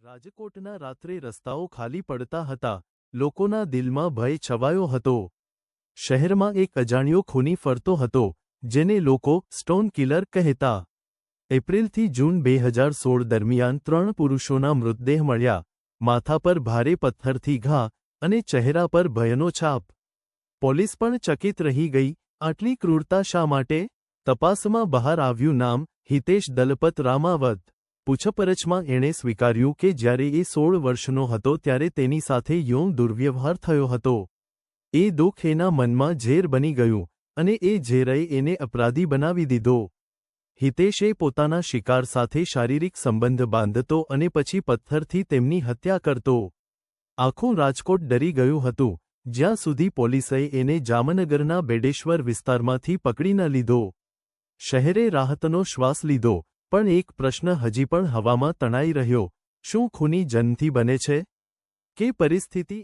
રાજકોટના રાત્રે રસ્તાઓ ખાલી પડતા હતા, લોકોના દિલમાં ભય છવાયો હતો. શહેરમાં એક અજાણ્યો ખૂની ફરતો હતો, જેને લોકો સ્ટોન કિલર કહેતા. એપ્રિલથી જૂન 2016 દરમિયાન 3 પુરુષોના મૃતદેહ મળ્યા, માથા પર ભારે પથ્થરથી ઘા અને ચહેરા પર ભયનો છાપ. પોલીસ પણ ચકિત રહી ગઈ, આટલી ક્રૂરતા શા માટે? તપાસમાં બહાર આવ્યું નામ હિતેશ દલપત રામાવત. પૂછપરછમાં એણે સ્વીકાર્યું કે જ્યારે એ 16 વર્ષનો હતો ત્યારે તેની સાથે યૌન દુર્વ્યવહાર થયો હતો. એ દુઃખ એના મનમાં ઝેર બની ગયું, અને એ ઝેરે એને અપરાધી બનાવી દીધો. હિતેશે પોતાના શિકાર સાથે શારીરિક સંબંધ બાંધતો અને પછી પથ્થરથી તેમની હત્યા કરતો. આખું રાજકોટ ડરી ગયું હતું, જ્યાં સુધી પોલીસે એને જામનગરના બેડેશ્વર વિસ્તારમાંથી પકડી ન લીધો. શહેરે રાહતનો શ્વાસ લીધો, પણ એક પ્રશ્ન હજી પણ હવામાં તણાઈ રહ્યો: શું ખૂની જન્મથી બને છે, કે પરિસ્થિતિ